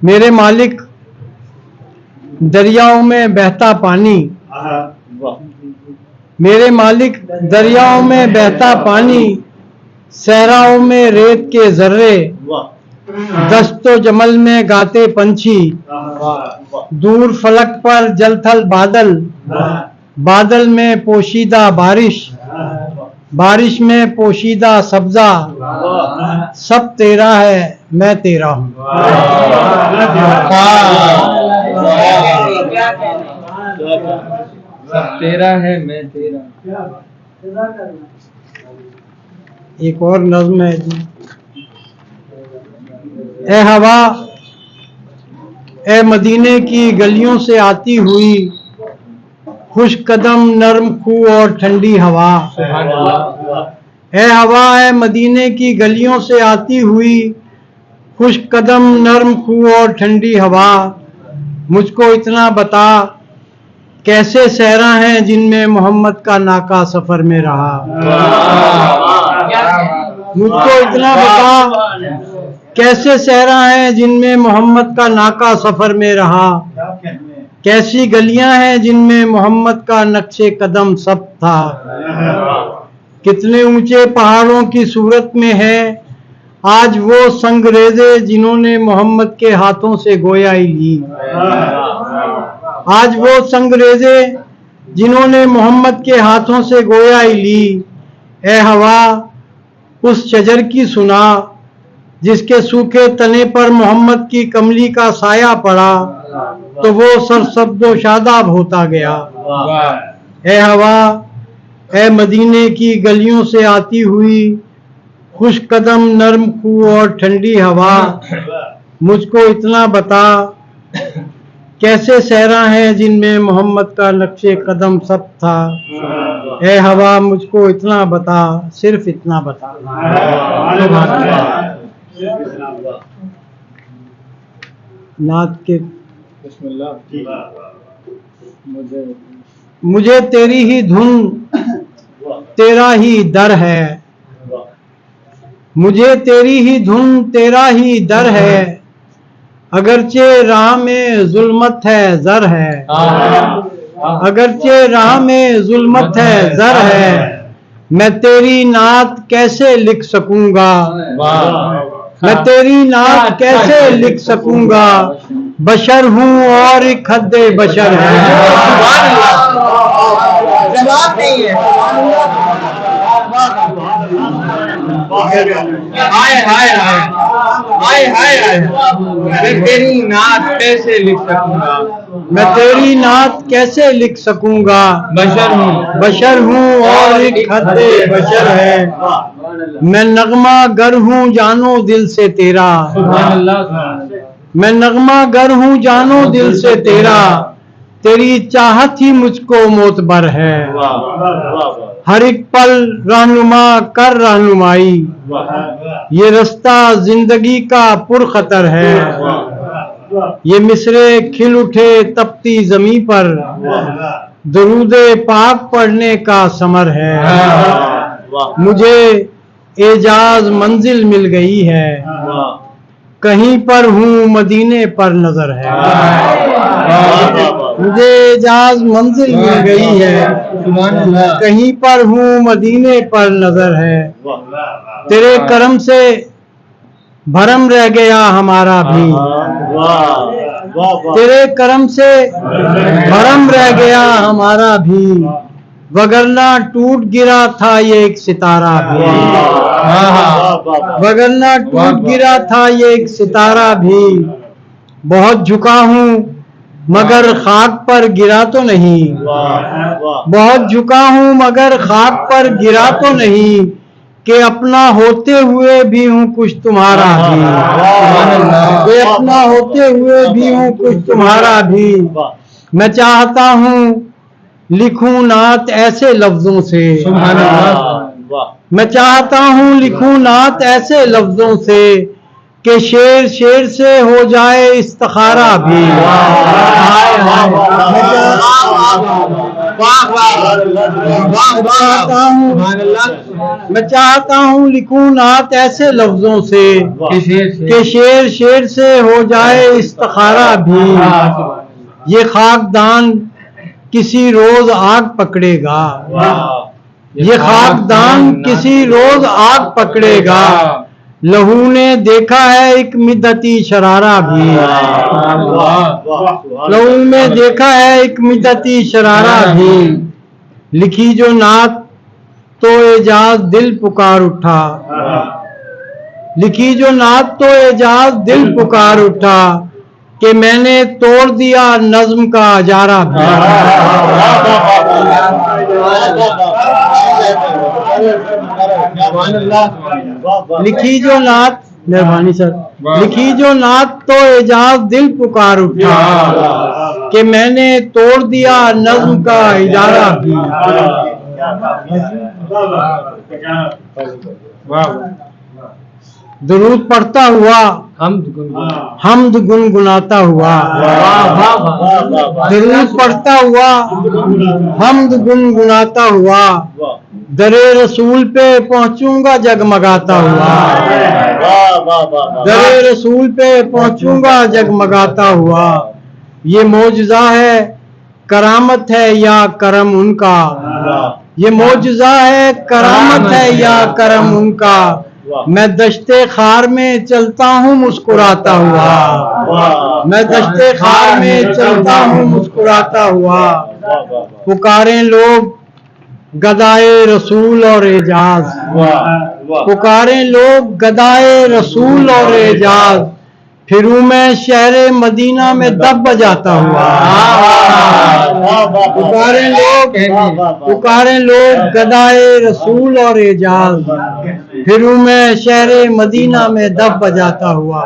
میرے مالک دریاؤں میں بہتا پانی، میرے مالک دریاؤں میں بہتا پانی، صحراؤں میں ریت کے ذرے، دست و جمل میں گاتے پنچھی، دور فلک پر جل تھل بادل، بادل میں پوشیدہ بارش، بارش میں پوشیدہ سبزہ، سب تیرا ہے میں تیرا ہوں۔ سب تیرا ہے میں تیرا۔ ایک اور نظم ہے جی۔ اے ہوا اے مدینے کی گلیوں سے آتی ہوئی، خوش قدم نرم خو اور ٹھنڈی ہوا، اے ہوا اے مدینے کی گلیوں سے آتی ہوئی، خوش قدم نرم خو اور ٹھنڈی ہوا، مجھ کو اتنا بتا کیسے صحرا ہیں جن میں محمد کا ناکا سفر میں رہا، مجھ کو اتنا بتا کیسے صحرا ہیں جن میں محمد کا ناکا سفر میں رہا، کیسی گلیاں ہیں جن میں محمد کا نقش قدم سب تھا، کتنے اونچے پہاڑوں کی صورت میں ہے آج وہ سنگریزے جنہوں نے محمد کے ہاتھوں سے گویائی لی، آج وہ سنگریزے جنہوں نے محمد کے ہاتھوں سے گویائی لی، اے ہوا اس شجر کی سنا جس کے سوکھے تنے پر محمد کی کملی کا سایہ پڑا تو وہ سرسبز و شاداب ہوتا گیا، اے ہوا اے مدینے کی گلیوں سے آتی ہوئی، خوش قدم نرم خو اور ٹھنڈی ہوا، مجھ کو اتنا بتا کیسے صحرا ہیں جن میں محمد کا نقش قدم سب تھا، اے ہوا مجھ کو اتنا بتا صرف اتنا بتا۔ نعت کے بسم اللہ۔ مجھے تیری ہی دھن تیرا ہی در ہے، مجھے تیری ہی دھن تیرا ہی در ہے، اگرچہ راہ میں ظلمت ہے زر ہے، اگرچہ راہ میں ظلمت ہے زر ہے، میں تیری نعت کیسے لکھ سکوں گا، میں تیری نعت کیسے لکھ سکوں گا، بشر ہوں اور ایک حد بشر ہے۔ جواب نہیں ہے۔ میں تیری نعت کیسے لکھ سکوں گا، میں تیری نعت کیسے لکھ سکوں گا، بشر ہوں اور ایک حد بشر ہے، میں نغمہ گر ہوں جانو دل سے تیرا، میں نغمہ گر ہوں جانو دل سے تیرا، تیری چاہت ہی مجھ کو معتبر ہے، ہر ایک پل رہنما کر رہنمائی، یہ رستہ زندگی کا پرخطر ہے، یہ مصرے کھل اٹھے تپتی زمیں پر، درود پاک پڑھنے کا ثمر ہے، مجھے اعجاز منزل مل گئی ہے، کہیں پر ہوں مدینے پر نظر ہے، مجھے اعجاز منزل مل گئی ہے، کہیں پر ہوں مدینے پر نظر ہے، تیرے کرم سے بھرم رہ گیا ہمارا بھی، تیرے کرم سے بھرم رہ گیا ہمارا بھی، وگرنہ ٹوٹ گرا تھا یہ ایک ستارہ بھی، وگرنہ ٹوٹ گرا تھا یہ ایک ستارہ بھی، بہت جھکا ہوں مگر خاک پر گرا تو نہیں، بہت جھکا ہوں مگر خاک پر گرا تو نہیں، کہ اپنا ہوتے ہوئے بھی ہوں کچھ تمہارا بھی، کہ اپنا ہوتے ہوئے بھی ہوں کچھ تمہارا بھی، میں چاہتا ہوں لکھوں نعت ایسے لفظوں سے، میں چاہتا ہوں لکھوں نعت ایسے لفظوں سے کہ شعر شعر سے ہو جائے استخارہ بھی، واہ واہ واہ چاہتا ہوں سبحان اللہ میں چاہتا ہوں لکھوں نعت ایسے لفظوں سے کہ شیر شیر سے ہو جائے استخارہ بھی یہ خاکدان کسی روز آگ پکڑے گا یہ خاکدان کسی روز آگ پکڑے گا لہو نے دیکھا ہے ایک مدتی شرارہ بھی لہو میں دیکھا ہے ایک مدتی شرارہ بھی لکھی جو نعت تو اعجاز دل پکار اٹھا لکھی جو نعت تو اعجاز دل پکار اٹھا کہ میں نے توڑ دیا نظم کا اجارہ بھی لکھی جو نعت مہربانی سر لکھی جو نعت تو اعجاز دل پکار اٹھا کہ میں نے توڑ دیا نظم کا اجارہ بھی درود پڑھتا ہوا حمد گنگناتا ہوا درود پڑھتا ہوا حمد گنگناتا ہوا درے رسول پہ پہنچوں گا جگمگاتا ہوا درے رسول پہ پہنچوں گا جگمگاتا ہوا یہ معجزہ ہے کرامت ہے یا کرم ان کا یہ معجزہ ہے کرامت ہے یا کرم ان کا میں دشتے خار میں چلتا ہوں مسکراتا ہوا میں دشتے خار میں چلتا ہوں مسکراتا ہوا پکاریں لوگ گدائے رسول اور اعجاز پکاریں لوگ گدائے رسول اور اعجاز پھروں میں شہر مدینہ میں دب بجاتا ہوا پکاریں لوگ گدائے رسول اور اعجاز پھروں میں شہر مدینہ میں دب بجاتا ہوا